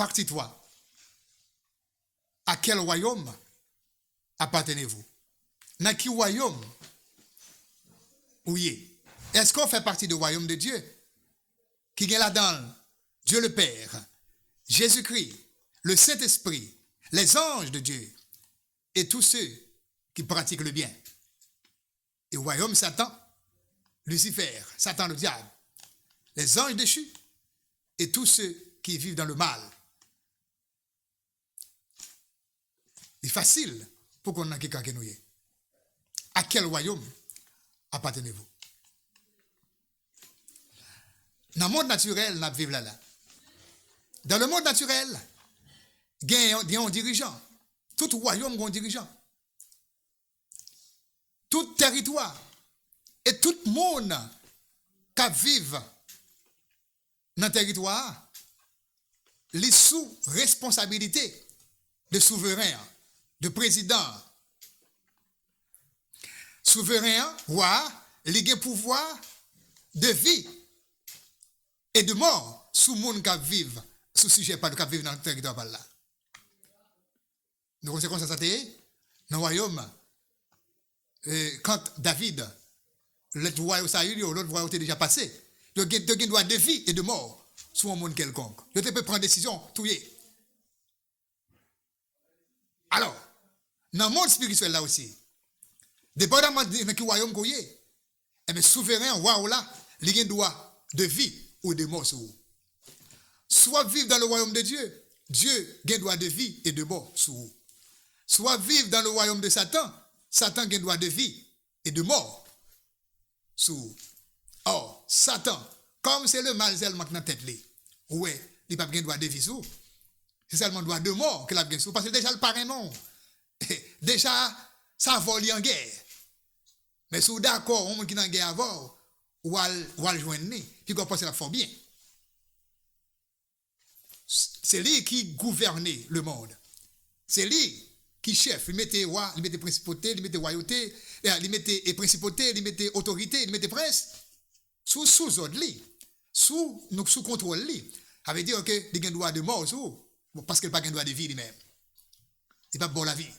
partie 3. À quel royaume appartenez-vous? Dans quel royaume? Oui. Est-ce qu'on fait partie du royaume de Dieu? Qui est là-dedans? Dieu le Père, Jésus-Christ, le Saint-Esprit, les anges de Dieu et tous ceux qui pratiquent le bien. Et au royaume Satan, Lucifer, Satan le diable, les anges déchus et tous ceux qui vivent dans le mal. C'est facile pour qu'on ait quelqu'un qui nous est. À quel royaume appartenez-vous? Dans le monde naturel, nous vivons là. Dans le monde naturel, il y a un dirigeant. Tout royaume a un dirigeant. Tout territoire et tout le monde qui vit dans le territoire, les sous responsabilité de souverain, de président. Souverain, roi, il a pouvoir de vie et de mort sous le monde qui vit, sous le sujet qui vit dans le territoire par là. Nous connaissons ça, dans le royaume. Quand David, l'autre royaume était déjà passé, il y a un droit de vie et de mort sur un monde quelconque. Il peut prendre décision, tout y est. Alors, dans le monde spirituel là aussi, dépendamment de quel royaume qu'on est, mais souverain, roi là, il a un droit de vie ou de mort sur vous. Soit vivre dans le royaume de Dieu, Dieu a un droit de vie et de mort sur vous. Soit vivre dans le royaume de Satan, Satan a un droit de vie et de mort sur vous. Or, Satan, comme c'est le mal seulement dans la tête, ouais, il n'a pas un droit de vie sur vous. C'est seulement un droit de mort qu'il a bien sur. Parce que déjà, le parrain non. Déjà, ça vole en guerre. Mais si vous êtes d'accord, on qui est en guerre avant, ou à le joindre, puis qu'on pense la fort bien. C'est lui qui gouverne le monde. C'est lui qui chef. Il mettait roi, il mettait principauté, il mettait royauté, il mettait principauté, il mettait autorité, il mettait prince. Sous ordre, sous contrôle. Ça veut dire que il a un droit de mort sous. Parce qu'il n'a pas un droit de vie lui-même. Il n'a pas bon la vie.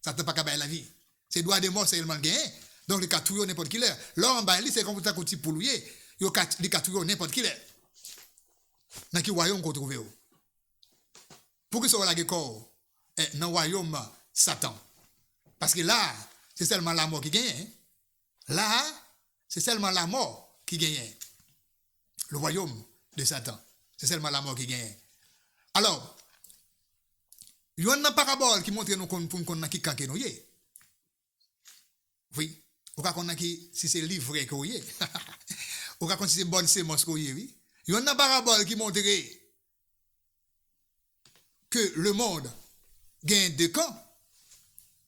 Ça ne peut pas la vie. C'est droit de mort, c'est seulement gagné. Donc, il a tout n'importe qui l'heure. Là, en bas, c'est comme ça qu'on dit pour lui. Il a tout n'importe qui l'heure. Dans quel royaume qu'on trouve? Pour que ce soit là, dans le royaume Satan. Parce que là, c'est seulement la mort qui gagne. Là, c'est seulement la mort qui gagne. Le royaume de Satan. C'est seulement la mort qui gagne. Alors, il y a une parabole qui montre nous pour qu'on a qui quand nous y. Oui, ou quand on a qui si c'est livré qu'on y. Ou quand si c'est bonne sémence qu'on y, oui. Il y a une parabole qui montre que le monde gagne deux camps.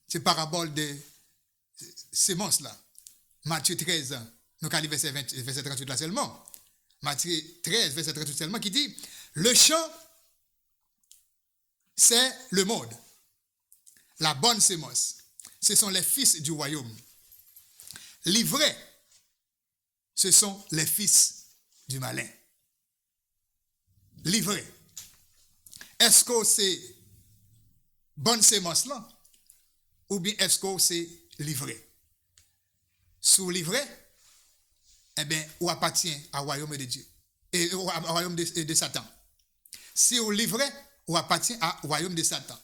C'est parabole de sémence là. Matthieu 13, nous allons verset 38 là seulement. Matthieu 13, verset 38 seulement qui dit le champ c'est le monde. La bonne sémence, ce sont les fils du royaume. L'ivraie, ce sont les fils du malin. L'ivraie. Est-ce que c'est bonne sémence là? Ou bien est-ce que c'est l'ivraie? Sous l'ivraie, eh bien, on appartient au royaume de Dieu. Et au royaume de Satan. Si on l'ivraie, ou appartient au royaume de Satan.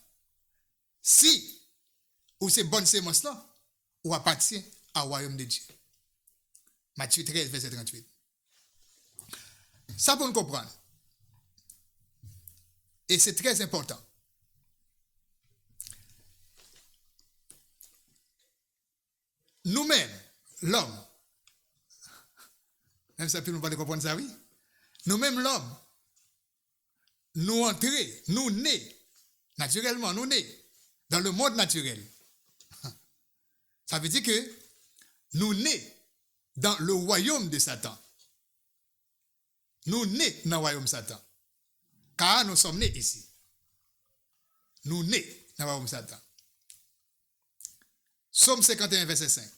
Si ou c'est bonne sémence là, ou appartient au royaume de Dieu. Matthieu 13, verset 38. Ça pour nous comprendre. Et c'est très important. Nous-mêmes, l'homme, même ça peut nous pas comprendre ça, oui. Nous-mêmes, l'homme, nous entrer, nous nés, naturellement, nous nés, dans le monde naturel. Ça veut dire que nous nés dans le royaume de Satan. Nous nés dans le royaume de Satan. Car nous sommes nés ici. Nous nés dans le royaume de Satan. Psaume 51, verset 5.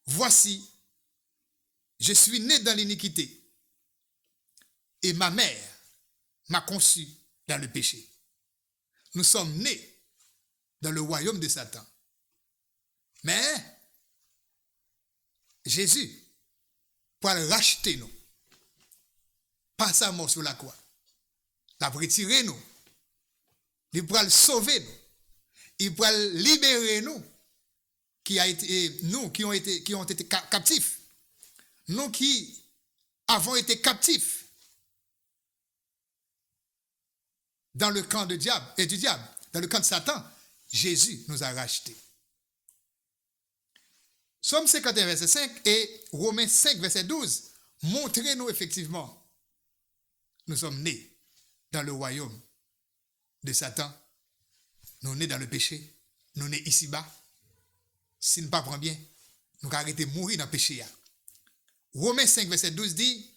Voici, je suis né dans l'iniquité. Et ma mère m'a conçu dans le péché. Nous sommes nés dans le royaume de Satan. Mais Jésus, pour racheter nous, par sa mort sur la croix, il pour retirer nous, il pour sauver nous, il pour libérer nous, qui ont été captifs, nous qui avons été captifs dans le camp du diable, dans le camp de Satan. Jésus nous a rachetés. Somme 51, verset 5 et Romains 5, verset 12, montrez-nous effectivement, nous sommes nés dans le royaume de Satan. Nous sommes nés dans le péché. Nous sommes nés ici-bas. Si nous ne prenons pas bien, nous allons arrêter de mourir dans le péché. Romains 5, verset 12 dit,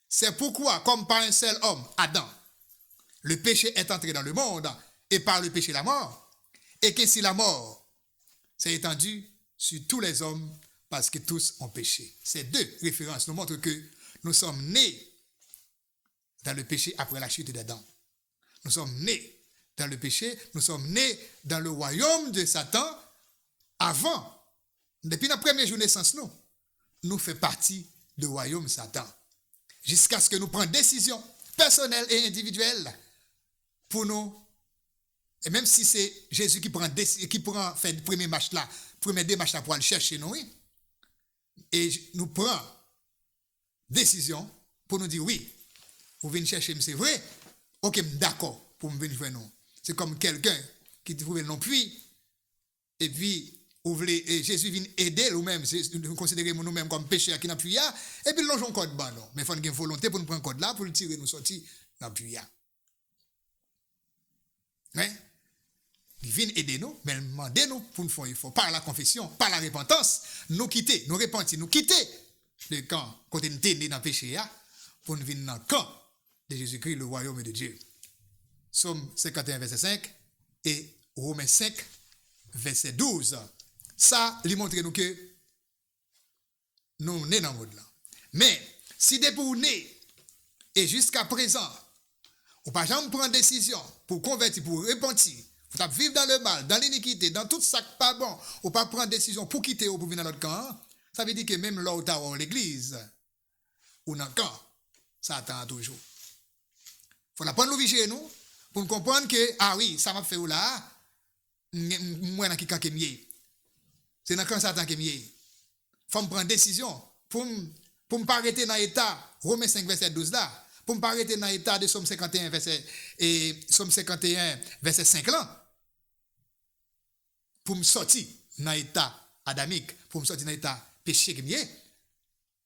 c'est pourquoi, comme par un seul homme, Adam, le péché est entré dans le monde, et par le péché la mort, et qu'ainsi la mort s'est étendue sur tous les hommes, parce que tous ont péché. Ces deux références nous montrent que nous sommes nés dans le péché après la chute d'Adam. Nous sommes nés dans le péché, nous sommes nés dans le royaume de Satan avant, depuis notre premier jour de naissance, nous faisons partie du royaume de Satan. Jusqu'à ce que nous prenions décision personnelle et individuelle pour nous. Et même si c'est Jésus qui prend faire le premier match là, premier démarche là pour aller chercher nous, et nous prend décision pour nous dire oui, vous venez chercher, c'est vrai, ok, d'accord pour me venir voir nous. C'est comme quelqu'un qui trouve le puits, et puis et Jésus vient aider nous-mêmes, nous considérons nous-mêmes comme pécheurs qui n'a puits, et puis longeons code bas, non. Mais il faut une volonté pour nous prendre code là, pour le tirer, nous sortir dans le puits. Hein? Il vient aider nous, mais il demande nous pour nous faire effort, par la confession, par la repentance, nous quitter, nous repentir, nous quitter le camp, côté nous tenir dans le péché, pour nous venir dans le camp de Jésus-Christ, le royaume de Dieu. Somme 51, verset 5 et Romains 5, verset 12. Ça, il montre nous que nous sommes nés dans le monde là. Mais, si depuis vous nés, et jusqu'à présent, vous ne pouvez jamais prendre décision pour convertir, pour repentir, pour vivre dans le mal, dans l'iniquité, dans tout ça qui n'est pas bon, ou pas prendre décision pour quitter ou pour venir dans notre camp, ça veut dire que même là où tu as l'église, ou dans le camp, ça attend toujours. Il faut la prendre l'obligé nous, pour comprendre que, ah oui, ça m'a fait où là, moi, dans qui camp qui est. C'est dans le camp Satan qui est. Il faut me prendre décision pour ne pas arrêter dans l'état, Romains 5, verset 12 là, pour ne pas arrêter dans l'état de Somme 51, verset 5 là, pour me sortir dans l'état adamique, pour me sortir dans l'état péché qui est,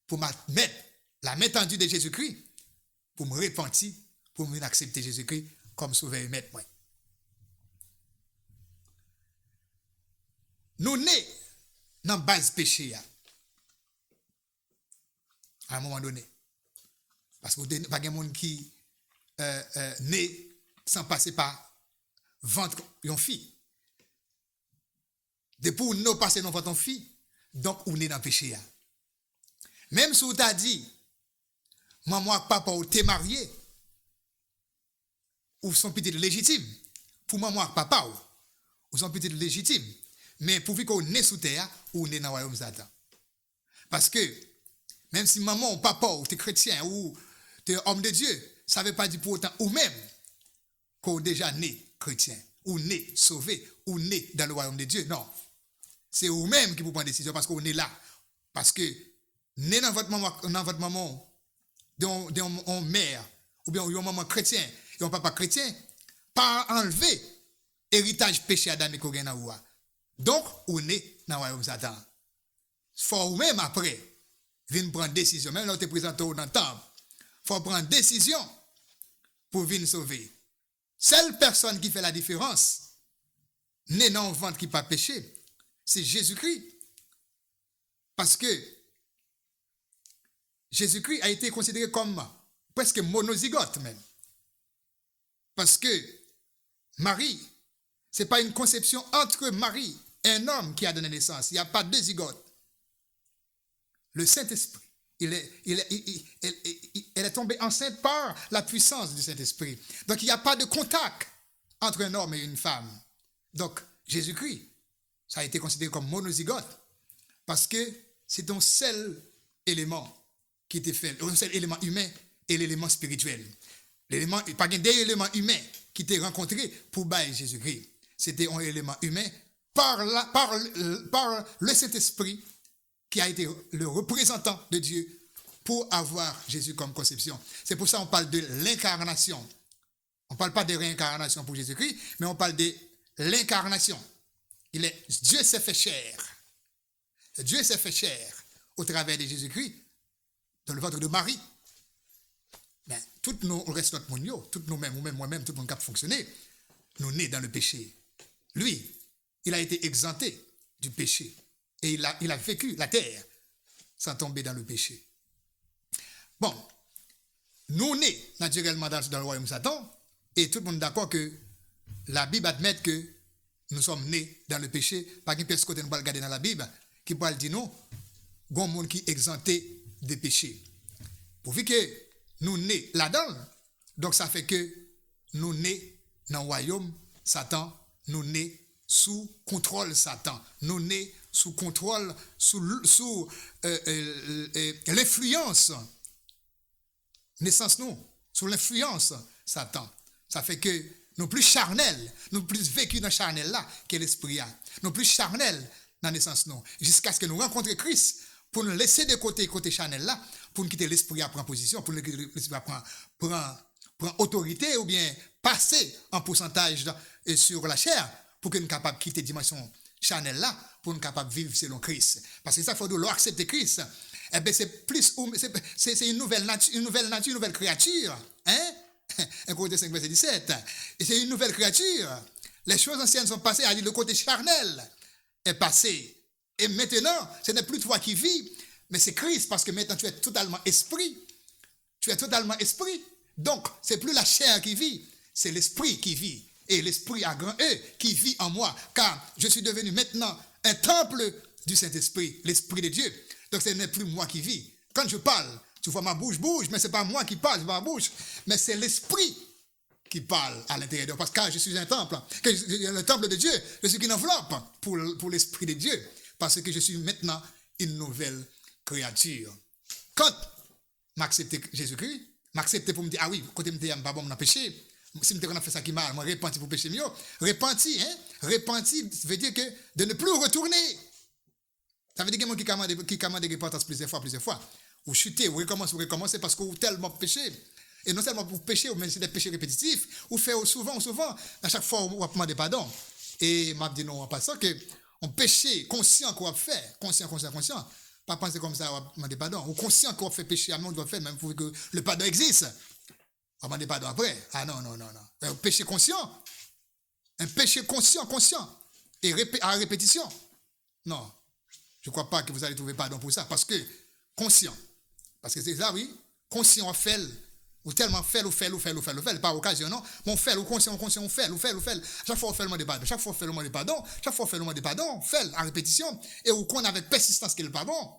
pour me mettre la main tendue de Jésus-Christ, pour me repentir, pour me accepter Jésus-Christ comme sauveur et maître. Nous nés dans la base péché à un moment donné. Parce que il n'y a pas de monde qui naît sans passer par ventre d'une fille. Depuis que nous passons dans votre fille, donc on est dans le péché. Même si on t'a dit, maman et papa ou t'es marié, ou sont peut-être légitimes, pour maman et papa ou sont peut-être légitimes, mais pour qu'on est sous terre, on est dans le royaume de Satan. Parce que, même si maman ou papa ou t'es chrétien ou t'es homme de Dieu, ça ne veut pas dire pour autant ou même qu'on est déjà né chrétien, ou né sauvé, ou né dans le royaume de Dieu. Non. C'est vous-même qui vous prenez décision parce qu'on est là. Parce que, né dans votre maman, dans mère, ou bien une maman chrétien, et un papa chrétien, pas enlever héritage péché adamique au Genaoua. Donc, on est dans le royaume de Satan. Il faut vous-même après, venir prendre décision. Même là, on te présente dans le temple. Il faut prendre décision pour venir sauver. Seule personne qui fait la différence, né dans le ventre qui n'a pas péché, c'est Jésus-Christ. Parce que Jésus-Christ a été considéré comme presque monozygote même. Parce que Marie, ce n'est pas une conception entre Marie et un homme qui a donné naissance. Il n'y a pas de zygote. Le Saint-Esprit Elle est tombée enceinte par la puissance du Saint-Esprit. Donc, il n'y a pas de contact entre un homme et une femme. Donc, Jésus-Christ, ça a été considéré comme monozygote parce que c'est un seul élément qui était fait, un seul élément humain et l'élément spirituel. Pas des éléments humains qui étaient rencontrés pour bailler Jésus-Christ. C'était un élément humain par le Saint-Esprit qui a été le représentant de Dieu pour avoir Jésus comme conception. C'est pour ça qu'on parle de l'incarnation. On ne parle pas de réincarnation pour Jésus-Christ, mais on parle de l'incarnation. Dieu s'est fait chair. Dieu s'est fait chair au travers de Jésus-Christ dans le ventre de Marie. Mais tout le reste de notre monde, tout nous-mêmes, ou même moi-même, tout le monde qui a fonctionné, nous nés dans le péché. Lui, il a été exempté du péché. Et il a vécu la terre sans tomber dans le péché. Bon, nous nés naturellement dans le royaume de Satan, et tout le monde est d'accord que la Bible admet que nous sommes nés dans le péché. Pas qu'une personne qui nous va regarder dans la Bible, qui va dire non, il y a un monde qui est exempté des péchés. Pourvu que nous nés là-dedans, donc ça fait que nous nés dans le royaume Satan, nous nés sous contrôle Satan, nous nés sous contrôle, sous l'influence, naissance nous, sous l'influence Satan. Ça fait que nous plus charnels, nous plus vécus dans charnel là que l'esprit a. Nous plus charnels dans la naissance nous, jusqu'à ce que nous rencontrions Christ pour nous laisser de côté charnel là, pour nous quitter l'esprit à prendre position, pour nous quitter l'esprit à prendre autorité ou bien passer en pourcentage sur la chair pour que nous soyons capables de quitter la dimension charnel là, pour nous capables de vivre selon Christ. Parce que ça, il faut accepter Christ. Eh bien, c'est une nouvelle nature, une nouvelle créature. Hein? 1 Corinthiens 5, verset 17. Et c'est une nouvelle créature. Les choses anciennes sont passées, le côté charnel est passé. Et maintenant, ce n'est plus toi qui vis, mais c'est Christ, parce que maintenant tu es totalement esprit. Tu es totalement esprit. Donc, c'est plus la chair qui vit, c'est l'esprit qui vit. Et l'esprit à grand E qui vit en moi, car je suis devenu maintenant un temple du Saint-Esprit, l'Esprit de Dieu. Donc, ce n'est plus moi qui vis. Quand je parle, tu vois ma bouche bouge, mais ce n'est pas moi qui parle, c'est pas ma bouche, mais c'est l'Esprit qui parle à l'intérieur. Parce que je suis un temple, le temple de Dieu, je suis une enveloppe pour l'Esprit de Dieu, parce que je suis maintenant une nouvelle créature. Quand m'accepter Jésus-Christ, m'accepter pour me dire, ah oui, côté me dire, pas bon, on a péché. Si je fait ça qui mal, moi repenti pour péché mieux. Repenti, hein? Repenti veut dire que de ne plus retourner. Ça veut dire que quelqu'un qui commande des repentances plusieurs fois. Ou chuter, ou recommencer parce que vous tellement péché. Et non seulement pour pécher, mais c'est des péchés répétitifs. Ou faire souvent, à chaque fois, on va demander pardon. Et m'a dit non, en passant que on péché conscient qu'on va faire, conscient. Pas penser comme ça, on va demander pardon. Ou conscient qu'on va faire péché, on doit faire, même pour que le pardon existe. On va demander pardon après. Ah non. Un péché conscient. Un péché conscient. Et à répétition. Non. Je ne crois pas que vous allez trouver pardon pour ça. Parce que conscient. Parce que c'est ça, oui. Conscient, on fait. Ou tellement fait. Par occasion, non. Mais on fait, ou conscient, on fait. Chaque fois, on fait le mot de pardon. Chaque fois, on fait le mot de pardon. On fait à répétition. Et ou qu'on avec persistance qu'il n'est pas bon.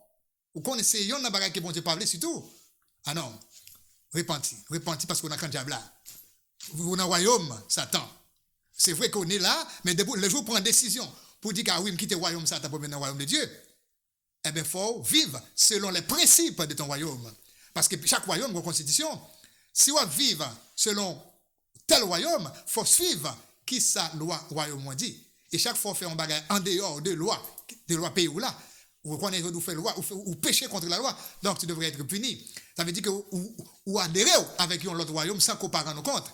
Ou qu'on essaye, on n'a pas que bon Dieu parler surtout. Ah non. Repenti parce qu'on a quand diable là. Vous dans le royaume, Satan. C'est vrai qu'on est là, mais le jour où on prend une décision pour dire que oui, me quitter le royaume Satan pour venir dans le royaume de Dieu, eh bien, il faut vivre selon les principes de ton royaume. Parce que chaque royaume a une constitution. Si on vit selon tel royaume, il faut suivre qui sa loi royaume dit. Et chaque fois, on fait un bagage en dehors de loi pays ou là, ou reconnaître que vous faites loi, ou pécher contre la loi, donc tu devrais être puni. Ça veut dire que ou adhérer avec l'autre royaume sans qu'on ne rende compte.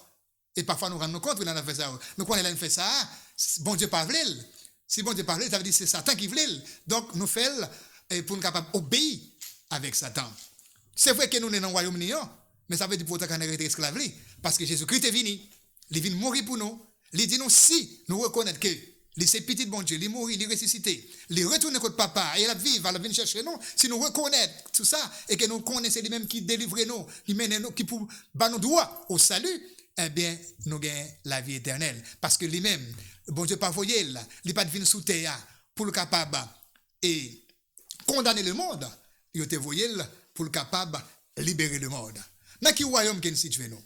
Et parfois nous rendons compte qu'on a fait ça. Mais quand elle fait ça, bon Dieu pas voulu. Si bon Dieu pas voulu, ça veut dire que c'est Satan qui voulait. Donc nous faisons pour nous capables d'obéir avec Satan. C'est vrai que nous sommes dans le royaume, mais ça veut dire pour autant qu'on a été esclaves. Parce que Jésus-Christ est venu. Il est venu mourir pour nous. Il dit nous si nous reconnaissons que c'est petit bon Dieu, il est mort, il est ressuscité, il retourne contre papa, et il vit, il vient chercher nous. Si nous reconnaissons tout ça, et que nous connaissons lui-même qui délivre nous, qui mène nous, qui pour nous droit au salut, eh bien, nous gagnons la vie éternelle. Parce que lui-même, bon Dieu pas voyé, il n'est pas venu sous terre pour le capable et condamner le monde. Il était voyé pour le capable de libérer le monde. Dans quel royaume qu'on situé nous?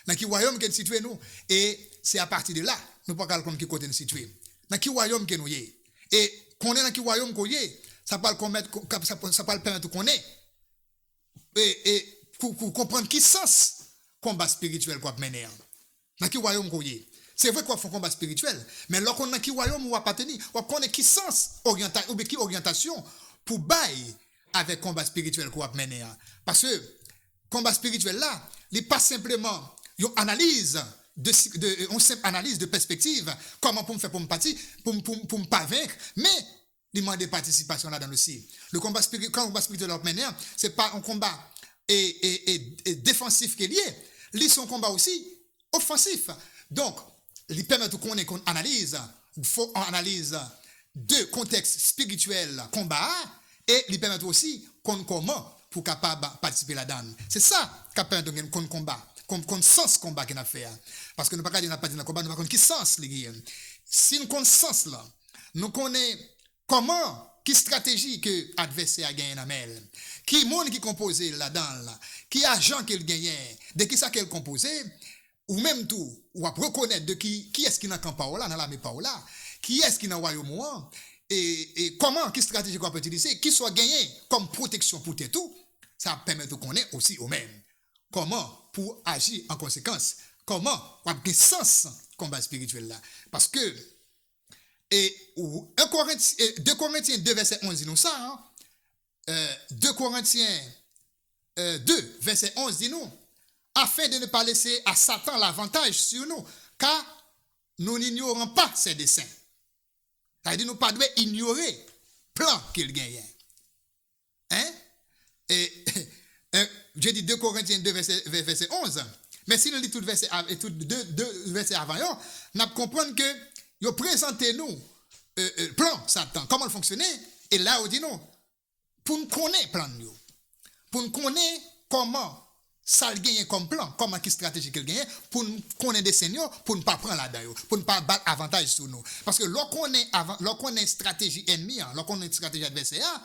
Dans quel royaume qu'on situé nous? Et c'est à partir de là, nous ne pouvons pas comprendre qui côté nous situé. Dans quel royaume qu'on est? Et qu'on est dans quel royaume qu'on est, ça peut le permettre qu'on est. Et pour comprendre qui sens combat spirituel qu'on mener. Dans quel royaume qu'on est? C'est vrai qu'on fait un combat spirituel, mais lorsqu'on est dans quel royaume on va appartenir, on connaît qui sens orientation pour bailler avec combat spirituel qu'on va mener. Parce que combat spirituel là, il n'est pas simplement une analyse une simple analyse de perspective, comment pour me faire pour me partir, pour me pas vaincre, mais il demande des participations là-dedans aussi. Le combat spirituel, quand on combat spirituel qu'on mène, c'est pas un combat et défensif qui est lié, il son combat aussi offensif. Donc, il permet qu'on analyse, il faut en analyse de contexte spirituel combat et il permet aussi qu'on comment pour capable participer là-dedans. C'est ça qui permet qu'on combat, qu'on sens combat qu'on a fait. Parce que nous ne pouvons pas dire dans le combat, nous ne pouvons pas qui sens les gars. Si nous connaissons sens là, nous connaissons comment, qui stratégie que l'adversaire a gagné dans elle, qui monde qui composé là-dedans, là, qui agent qu'il gagne, de qui ça qu'elle composé, ou même tout, ou à reconnaître de qui est-ce qui n'a qu'un Paola, dans la même Paola, qui est-ce qui n'a royaume, et comment, qui stratégie qu'on peut utiliser, qui soit gagné comme protection pour tout, ça permet de connaître aussi au même. Comment pour agir en conséquence, comment on a un sens combat spirituel là. Parce que, et 2 Corinthiens 2, verset 11 dit nous ça, 2 Corinthiens 2, verset 11 dit nous, afin de ne pas laisser à Satan l'avantage sur nous, car nous n'ignorons pas ses desseins. C'est-à-dire nous ne pas ignorer le plan qu'il gagne. Hein? Et je dis 2 Corinthiens 2, verset 11, mais si nous lisons tout deux versets avant, nous comprenons que il présente nous le plan Satan, comment il fonctionnait, et là on dit non, pour nous connaître le plan, pour nous connaître comment ça gagne comme plan, comment qui stratégie qu'il gagne, pour nous connaître des seigneurs, pour ne pas prendre là-dedans, pour ne pas battre avantage sur nous. Parce que lorsqu'on est stratégie ennemie, lorsqu'on est stratégie adversaire,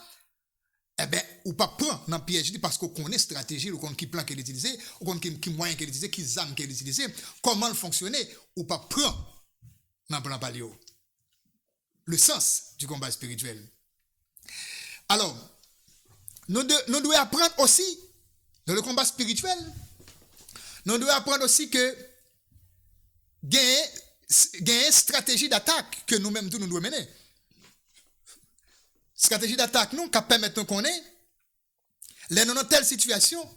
eh bien, ou pas prendre dans le piège parce qu'on connaît stratégie, ou connaît qui plan qu'elle utilise, ou connaît qui moyen qu'elle utilise, qui armes qu'elle utilise, comment le fonctionner, ou pas prendre dans le plan palio. Le sens du combat spirituel. Alors, nous devons apprendre aussi, dans le combat spirituel, nous devons apprendre aussi que il y a une stratégie d'attaque que nous-mêmes nous devons mener. Stratégie d'attaque, nous, qui permet de connaître, dans telle situation,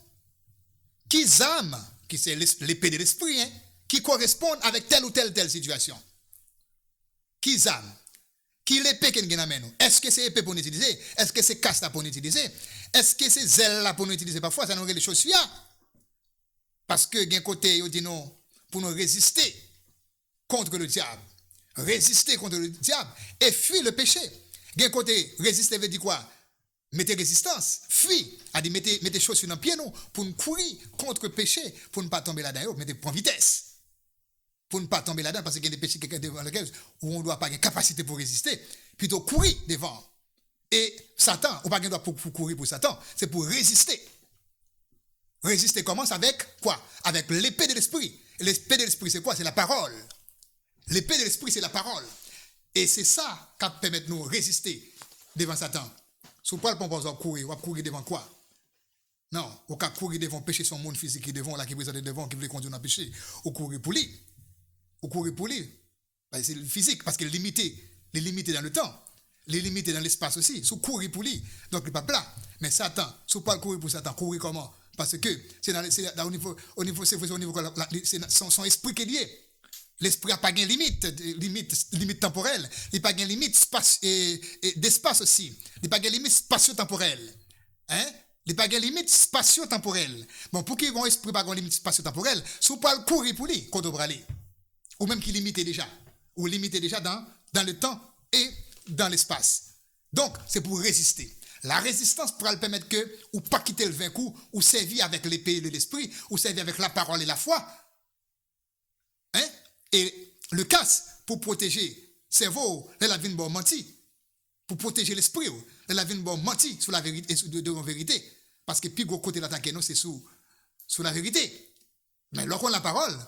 qui armes, qui c'est l'épée de l'esprit, hein, qui correspondent avec telle ou telle situation. Qui armes, qui l'épée qu'on gagne à nous. Est-ce que c'est épée pour nous utiliser? Est-ce que c'est casse pour nous utiliser? Est-ce que c'est zèle là pour nous utiliser parfois? Ça nous rend les choses fiables. Parce que d'un côté, il dit non, pour nous résister contre le diable. Résister contre le diable et fuir le péché. D'un côté, résister veut dire quoi? Mettez résistance, fuir, a dit mettez chaussures dans le pied nous pour nous courir contre le péché, pour ne pas tomber là-dedans, mettez prendre vitesse. Pour ne pas tomber là-dedans, parce qu'il y a des péchés devant lesquels où on ne doit pas avoir capacité pour résister, plutôt courir devant. Et Satan, on ne doit pas pour courir pour Satan, c'est pour résister. Résister commence avec quoi? Avec l'épée de l'esprit. L'épée de l'esprit, c'est quoi? C'est la parole. L'épée de l'esprit, c'est la parole. Et c'est ça qui permet de nous résister devant Satan. Si vous ne pouvez pas courir, vous courir devant quoi? Non, vous ne courir devant péché son monde physique qui devant, là, qui présente devant, qui veut conduire dans le péché. Vous courir pour lui. Vous courez pour lui. C'est le physique, parce qu'il est limité dans le temps. Il est limité dans l'espace aussi. Si vous courez pour lui, donc il n'est pas plat. Mais Satan, si vous ne pouvez pas courir pour Satan, courir comment? Parce que c'est au niveau son esprit qui est lié. L'esprit n'a pas de limite temporelle. Il n'a pas de limite d'espace aussi. Il n'a pas de limite spatio-temporelle. Hein? Il n'y a pas de limite spatio-temporelle. Bon, pour qu'il y ait un esprit pas de limite spatio-temporelle, si vous ne courir pour lui, quand vous aller. Ou même qui limite déjà. Ou limité déjà dans le temps et dans l'espace. Donc, c'est pour résister. La résistance pourra le permettre que, ou pas quitter le vaincu, ou servir avec l'épée de l'esprit, ou servir avec la parole et la foi. Hein? Et le casse pour protéger le cerveau, la vie bon menti. Pour protéger l'esprit, la vie bon menti sur la vérité, devant vérité. Parce que plus gros côté l'attaquer nous, c'est sous la vérité. Mais lorsqu'on la parole,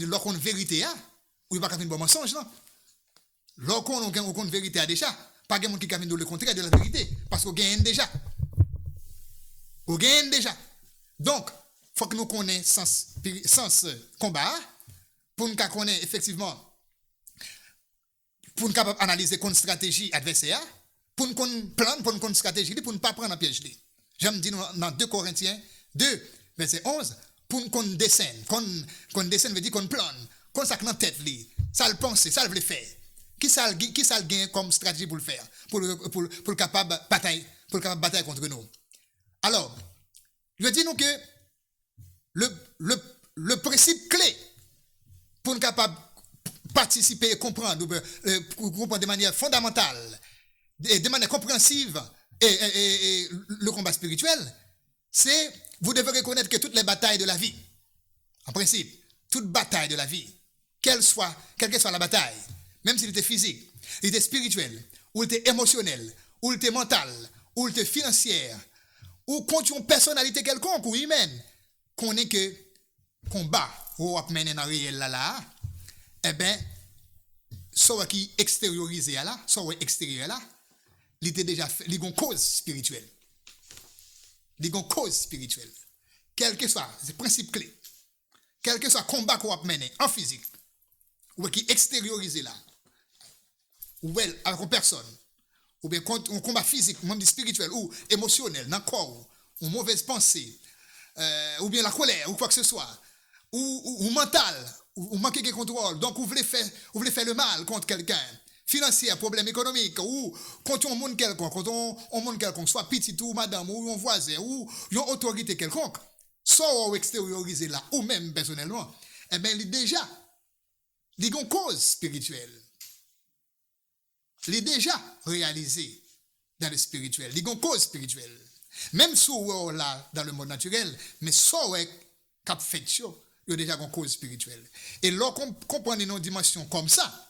lorsqu'on vérité, ou il va pas faire un bon mensonge, non? Lorsqu'on a vérité à déjà, pas de monde qui camine le contraire de la vérité, parce qu'on gagne déjà. On gagne déjà. Donc, il faut que nous connaissions sens combat, pour nous connaître effectivement, pour nous analyser une stratégie adversaire, pour nous plan, pour nous stratégie, pour ne pas prendre un piège. J'aime dire dans 2 Corinthiens 2, verset 11, pour nous qu'on descende. Qu'on descende veut dire qu'on plane, qu'on sac dans tête, ça le pense, ça le faire. Qui ça le gagne comme stratégie pour le faire, pour le capable bataille, contre nous. Alors, je dis nous que le principe clé pour nous capable participer et comprendre de manière fondamentale et de manière compréhensive et le combat spirituel, c'est vous devez reconnaître que toutes les batailles de la vie, en principe, toute bataille de la vie, quelle que soit la bataille, même s'il était physique, il était spirituel, ou il était émotionnel, ou il était mental, ou il était financière, ou contre une personnalité quelconque ou humaine, qu'on est que combat ou mener dans réel là, eh bien, soit qui extériorisé là, soit extérieur là, il était déjà fait, il y a une cause spirituelle. Il y a une cause spirituelle. Quel que soit, c'est le principe clé. Quel que soit le combat qu'on va mener en physique, ou qui extériorisé là, ou avec une personne, ou bien un combat physique, même spirituel, ou émotionnel, dans le corps, ou mauvaise pensée, ou bien la colère, ou quoi que ce soit, ou mental, ou manquer de contrôle, donc vous voulez faire le mal contre quelqu'un, financier, problème économique, ou contre un monde quelconque, soit petit ou madame, ou un voisin, ou une autorité quelconque, soit extériorisé là, ou même personnellement, eh bien, il déjà, il y a une cause spirituelle. Il est déjà réalisé dans le spirituel. Il y a une cause spirituelle. Même si on est là dans le monde naturel, mais si on est cap fait, il y a déjà une cause spirituelle. Et lorsqu'on comprend une dimension comme ça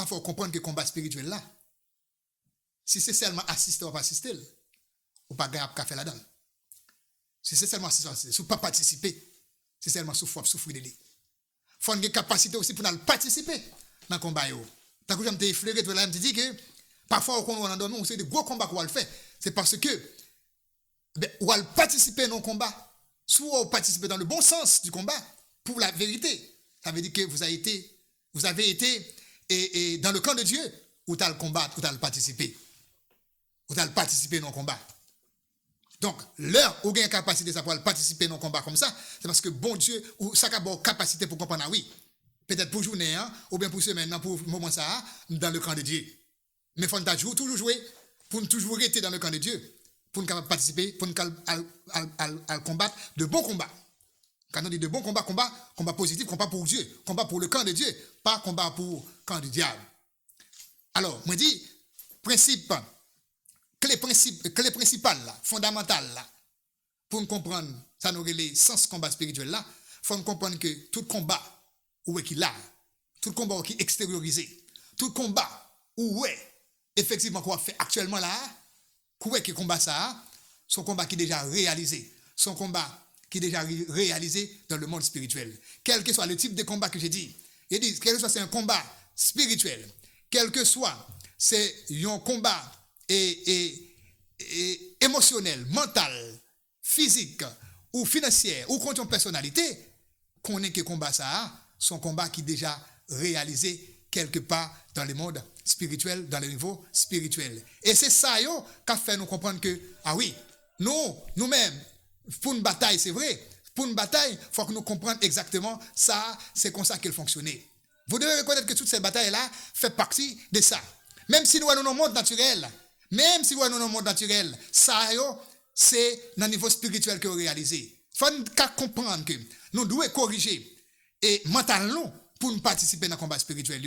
faut comprendre que le combat spirituel là, si c'est seulement assister ou pas assister, ou pas gagner à faire là-dedans. Si c'est seulement assister, si pas participer, c'est seulement souffrir de lui. Il faut une capacité aussi pour participer dans le combat. Tant que je me effleuré, je me dis que parfois, quand on a donné, on sait de gros combats qu'on va le faire. C'est parce que on va participer dans le combat, soit on participer dans le bon sens du combat pour la vérité. Ça veut dire que vous avez été et dans le camp de Dieu, où tu as le combat, où tu as le participer. Où tu as le participer dans le combat. Donc, l'heure où vous avez une capacité pour participer dans le combat comme ça, c'est parce que bon Dieu, ou ça a une capacité pour comprendre, oui. Peut-être pour journée, ou bien pour semaine, pour moment ça, dans le camp de Dieu. Mais il faut toujours jouer, pour nous toujours rester dans le camp de Dieu, pour nous participer, pour nous combattre de bons combats. Quand on dit de bons combats, combat positif, combat pour Dieu, combat pour le camp de Dieu, pas combat pour le camp du diable. Alors, moi dis, clé principale, là, fondamentale, là, pour nous comprendre, ça nous relève sens combat spirituel là, il faut nous comprendre que tout combat, où est qu'il a, tout combat qui est extériorisé, tout combat où est effectivement qu'on fait actuellement là, où est que combat ça, son combat qui est déjà réalisé, son combat qui est déjà réalisé dans le monde spirituel. Quel que soit le type de combat que j'ai dit, quel que soit c'est un combat spirituel, quel que soit c'est un combat émotionnel, mental, physique ou financier ou contre une personnalité, qu'on ait que combat ça, son combat qui est déjà réalisé quelque part dans le monde spirituel, dans le niveau spirituel. Et c'est ça qui a fait nous comprendre que, ah oui, nous-mêmes, pour une bataille, c'est vrai, pour une bataille, il faut que nous comprenions exactement ça, c'est comme ça qu'elle fonctionnait. Vous devez reconnaître que toute cette bataille-là fait partie de ça. Même si nous sommes dans le monde naturel, ça, c'est dans le niveau spirituel que vous réalisez. Il faut comprendre que nous devons corriger et mentalement pour nous participer dans le combat spirituel.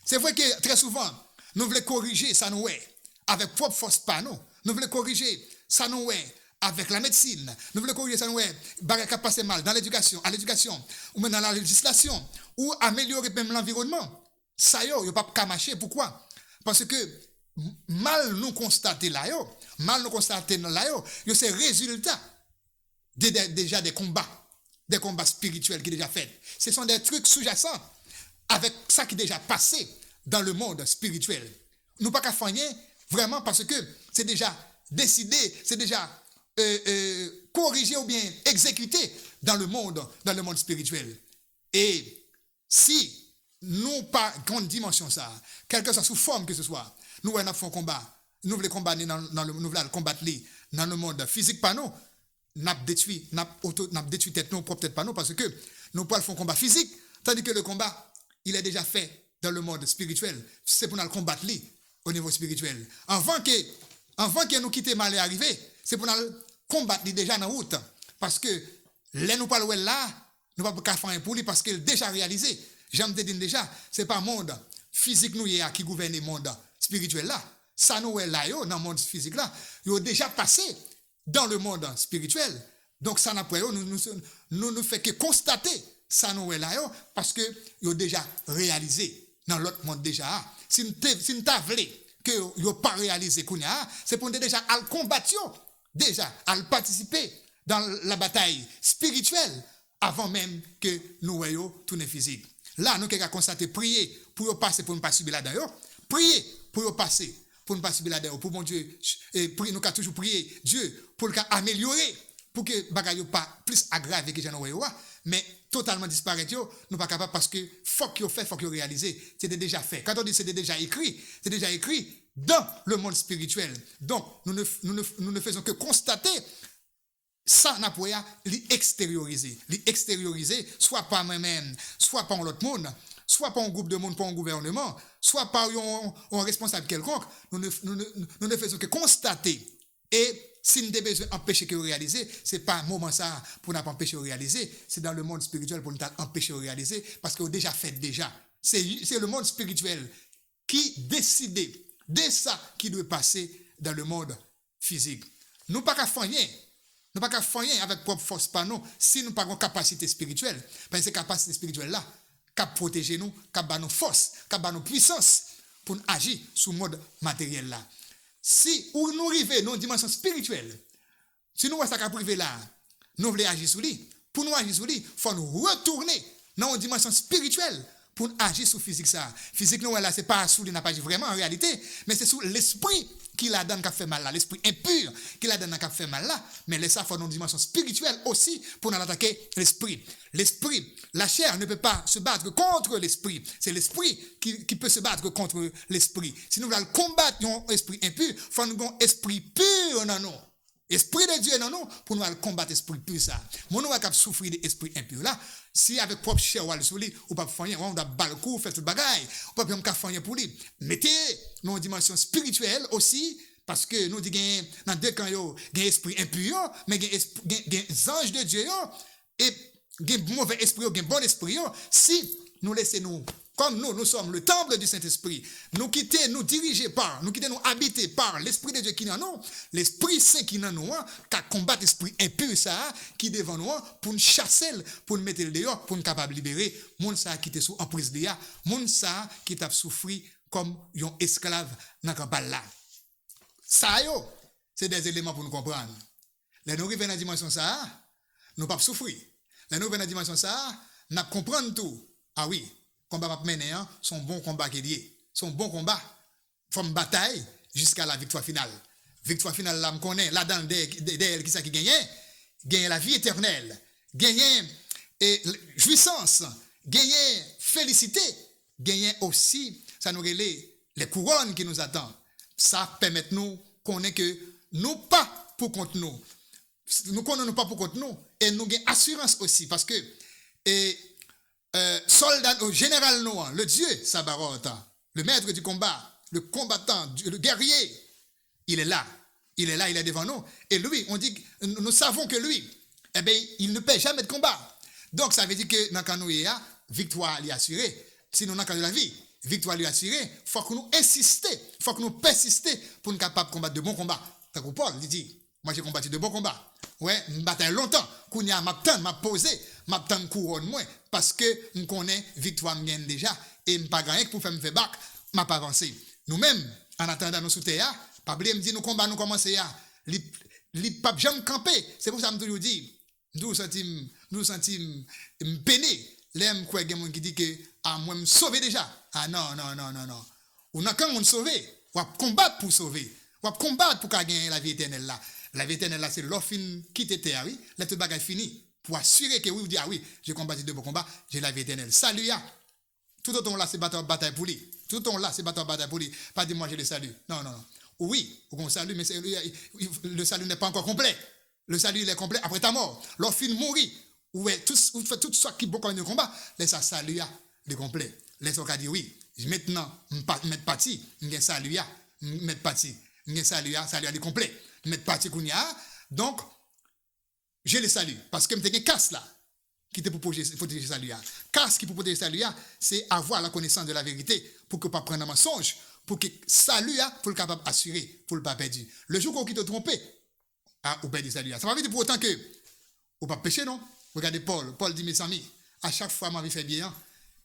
C'est vrai que très souvent, nous voulons corriger ça nous est avec propre force pas nous. Nous voulons corriger ça nous est avec la médecine. Nous voulons corriger ça nous est baraka passer mal dans l'éducation, ou même dans la législation, ou améliorer même l'environnement. Ça yo pas qu'à marcher. Pourquoi? Parce que mal nous constater là mal nous constatons là, c'est résultat déjà des combats spirituels qui sont déjà faits. Ce sont des trucs sous-jacents avec ça qui est déjà passé dans le monde spirituel. Nous pas qu'à faire rien, vraiment, parce que c'est déjà décidé, c'est déjà corrigé ou bien exécuté dans le monde spirituel. Et si nous pas grande dimension ça, quelle que soit sous forme que ce soit, nous avons fait un combat, nous voulons combattre dans le monde physique pas nous, n'a détruit tête nous propre tête pas nous parce que nous pas faire un combat physique, tandis que le combat il est déjà fait dans le monde spirituel, c'est pour nous combattre au niveau spirituel. Avant que nous quittions mal et arriver, c'est pour nous combattre déjà dans la route parce que là nous pas là, nous pas qu'à faire pour lui parce qu'il est déjà réalisé. J'aime te dire déjà, c'est pas le monde physique nous qui gouverne le monde spirituel là. Ça nous est là dans le monde physique là, il a déjà passé dans le monde spirituel. Donc ça n'a pas nous fait que constater ça nous est là parce que il a déjà réalisé dans l'autre monde déjà. Si nous t'avons que il a pas réalisé c'est pour nous déjà à combattre déjà à participer dans la bataille spirituelle avant même que nous voyons tourner physique. Là, nous avons constaté, prier pour passer, pour ne pas subir là-dedans. Prier pour passer, pour ne pas subir là-dedans. Pour mon Dieu, nous avons toujours prié Dieu pour améliorer, pour que les choses ne soient pas plus aggravées que j'en ai mais totalement disparaître, nous ne sommes pas capables parce que faut qu'il fait, faut qu'il réalise. C'était déjà fait. Quand on dit c'est déjà écrit dans le monde spirituel. Donc, nous ne faisons que constater ça n'a pas l'extérioriser, soit par moi-même, soit par l'autre monde, soit par un groupe de monde, par un gouvernement, soit par un responsable quelconque. Nous ne faisons que constater. Et si nous avons besoin d'empêcher que réaliser, ce n'est pas un moment ça pour nous empêcher de réaliser, c'est dans le monde spirituel pour nous empêcher de réaliser, parce qu'on a déjà fait déjà. C'est le monde spirituel qui décide de ça qui doit passer dans le monde physique. Nous pas qu'à faire rien. Nous ne pouvons pas faire rien avec propre force par nous si nous n'avons pas de capacité spirituelle. Parce que cette capacité spirituelle-là, qui protéger nous, qui nous force, qui nous puissance pour agir sur le mode matériel là. Si nous arrivons dans une dimension spirituelle, si nous voyons ça qui privé là, nous voulons agir sur lui. Pour nous agir sur lui, il faut nous retourner dans une dimension spirituelle pour agir sur physique ça. Physique nous là, c'est pas sur lui n'a pas agi vraiment en réalité, mais c'est sur l'esprit qui la donne qui fait mal là, l'esprit impur qui la donne qui fait mal là, mais les ça faut dans une dimension spirituelle aussi pour nous attaquer l'esprit. L'esprit, la chair ne peut pas se battre contre l'esprit, c'est l'esprit qui peut se battre contre l'esprit. Si nous voulons combattre un esprit impur, il faut nous un esprit pur dans nous. Esprit de Dieu dans nous pour nous combattre l'esprit pur ça. Mon nous va souffrir de l'esprit impur là. Si avec propre chair ou sur lui ou pas faire on doit balcou faire tout bagaille, ou pas même faire pour lui. Mettez dans une dimension spirituelle aussi parce que nous dit dans deux camps yo, gain esprit impur mais gain ange de Dieu et gain mauvais esprit gain bon esprit si nous laissons nous comme nous sommes le temple du Saint-Esprit, nous quitter, nous diriger par, nous quitter, nous habiter par l'Esprit de Dieu qui est en nous, l'Esprit Saint qui est en nous, qui combat l'esprit impur ça, qui est devant nous, pour nous chasser, pour nous mettre le dehors, pour nous capable de libérer, moun ça qui était sous emprise de ya, moun ça qui t'a souffert comme un esclave dans le campagne là. Ça yo, c'est des éléments pour nous comprendre. Là nous arrivons dans la dimension ça, nous pas souffrir. Là nous arrivons dans la dimension ça, nous comprendre tout. Ah oui. Combat pas mener son bon combat qui est lié son bon combat from bataille jusqu'à la victoire finale là me connaît là dans d'elle qui ça qui gagne la vie éternelle gagne jouissance gagne félicité gagne aussi ça nous relève les couronnes qui nous attendent ça permet nous connaître que nous pas pour contre nous connaissons pas pour contre nous et nous gagne assurance aussi parce que soldat au général noir, le Dieu Sabaoth, le maître du combat, le combattant, le guerrier, il est là, il est devant nous. Et lui, on dit, nous savons que lui, eh bien, il ne paie jamais de combat. Donc, ça veut dire que dans le cas victoire lui assurée. Sinon, dans le cas de la vie, victoire lui assurée, il faut que nous insistions, il faut que nous persistions pour nous capables de combattre de bons combats. Tant que Paul, il dit, moi j'ai combattu de bons combats. Ouais, je bataille longtemps. Kounya m'a posé, m'a couronne moi parce que je connais victoire gagne déjà et je pas gagné pour faire me faire bac, m'a pas avancé. Nous-mêmes en attendant nous sous terre, Pas oublier me dit nous combat nous commencer à li pas jamais camper. C'est pour ça que je toujours dit nous sentim me peiner. L'aime quoi quelqu'un qui dit que moi me sauver déjà. Ah non. Ou n'a quand on sauver, ou combattre pour sauver. Ou combattre pour gagner la vie éternelle là. La vie éternelle là c'est l'offre qui te terre oui, là tout bagage fini pour assurer que oui vous dites ah oui, j'ai combattu de bon combat, j'ai la vie éternelle. Salut ya. Tout autant là c'est bataille pour lui. Tout autant là c'est bataille pour lui. Pas dire moi je le salue. Non. Oui, on salue mais le salut n'est pas encore complet. Le salut il est complet après ta mort. L'offre mourir. Ou tout fait tout ça qui bon comme un combat, laisse ça salut ya, le complet. Laisse on dire oui. Maintenant, mettre parti, m'gen salut ya, mettre parti. M'gen salut ya le complet. Mettre parti qu'on y a. Donc je le salue parce que m'te gen casse là qui te pour protéger salut ya. Casse qui pour protéger salut ya, c'est avoir la connaissance de la vérité pour que pas prendre un mensonge, pour que salut ya pour le capable assurer, pour le pas perdu. Le jour qu'on qui te tromper, ou perdre salut ya. Ça va veut dire pour autant que ou pas pécher non. Regardez Paul dit mes amis, à chaque fois ma vie fait bien,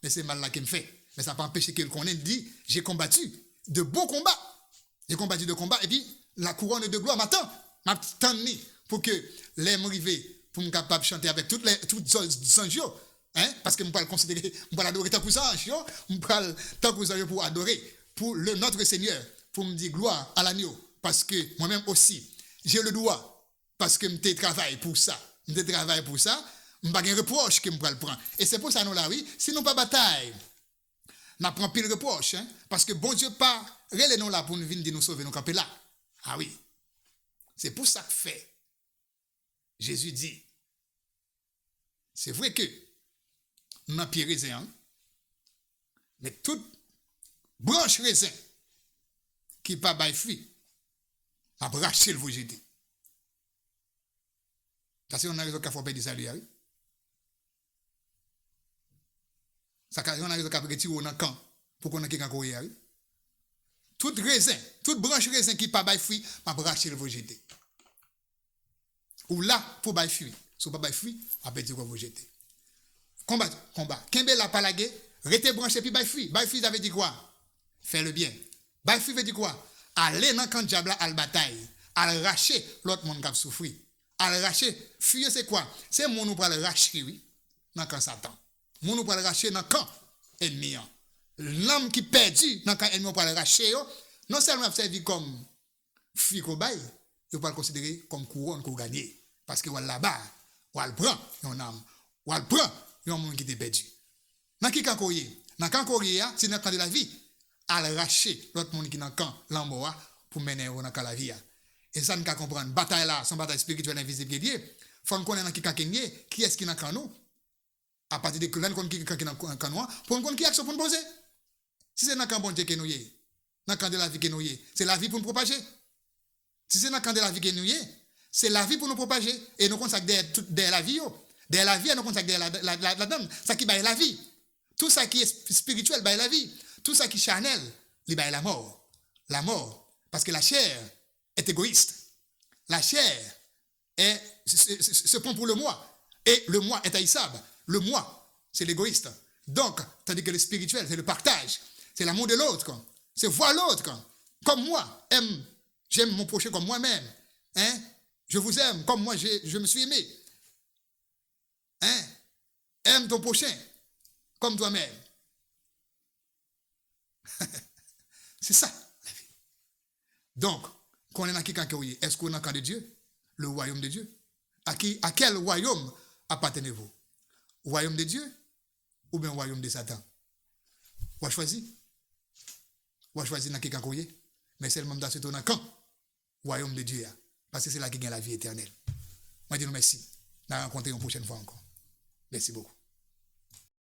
mais c'est mal là qu'il me fait. Mais ça n'a pas empêché qu'il connaisse, dit, j'ai combattu de bons combats. J'ai combattu de combats et puis la couronne de gloire m'attend pour que les m'arriver pour me capable de chanter avec toutes les anges, parce que je peux considérer, je peux adorer tant que ça, je peux tant que ça pour adorer pour notre Seigneur, pour me dire gloire à l'agneau, parce que moi-même aussi, j'ai le droit, parce que je travaille pour ça, je travaille pour ça, je n'ai pas de reproche que je peux le prendre. Et c'est pour ça, nous là, oui, si nous pas bataille, nous prenons pile reproche, parce que bon Dieu pas, relais nous là pour nous venir nous sauver, nous camper là. Ah oui. C'est pour ça que fait. Jésus dit, c'est vrai que nous avons pied raisin, mais toute branche raisin qui pas bail fruit, a braché le vous jeter. Parce qu'on a raison qu'il faut perdre ça lui. Ça on a raison qu'il faut retirer dans le camp pour qu'on ait quelqu'un qui a toute raisin, toute branche raisin qui pas bail fruit, a braché le vous jeter. Ou là pour bail fruit. Si pas bail fruit, a perdre quoi vous jeter. Combat. Kembe la palagé, rete branché puis bail fruit. Bail fruit ça veut dire quoi? Faire le bien. Bail fruit veut dire quoi? Aller dans camp diable à la bataille, à racher l'autre monde qui a souffert. À racher, fuir c'est quoi? C'est mon nous pour le racher oui, dans camp Satan. Mon nous pour le racher dans camp ennemi. L'homme qui perdu dans camp ennemi pour le racher non seulement servi comme fruit qu'on bail, il pas le considérer comme couronne qu'on gagne parce que là-bas, on le prend un âme, on le prend un monde qui est perdu. Dans qui camp dans camp c'est dans camp de la vie, à racher l'autre monde qui dans camp l'amboa pour mener dans camp la vie. Et ça nous comprendre bataille là, son bataille spirituelle invisible liée. Faut qu'on connaître qui est-ce qui dans camp nous. À partir de là qu'on qui dans camp nous, pour qu'on qui action pour nous poser. Si c'est dans camp bon Dieu que nous y, dans camp de la vie que nous y, c'est la vie pour nous propager. Si c'est dans camp de la vie que nous y, c'est la vie pour nous propager et nous consacrer derrière la vie. Derrière la vie, nous consacrer derrière la donne. Ça qui baille la vie. Tout ça qui est spirituel baille la vie. Tout ça qui est charnel, il baille la mort. La mort. Parce que la chair est égoïste. La chair se prend pour le moi. Et le moi est haïssable. Le moi, c'est l'égoïste. Donc, tandis que le spirituel, c'est le partage. C'est l'amour de l'autre. C'est voir l'autre. Comme moi, j'aime mon prochain comme moi-même. Je vous aime comme moi, je me suis aimé. Aime ton prochain comme toi-même. C'est ça, la vie. Donc, quand on est dans quelqu'un qui est, est-ce qu'on est dans le camp de Dieu? Le royaume de Dieu? À quel royaume appartenez-vous? Au royaume de Dieu ou bien au royaume de Satan? Vous choisir? Vous choisir dans quelqu'un qui est? Mais c'est le même dans ce camp, royaume de Dieu. Parce que c'est là qu'il y a la vie éternelle. Moi, je dis merci. On va rencontrer une prochaine fois encore. Merci beaucoup.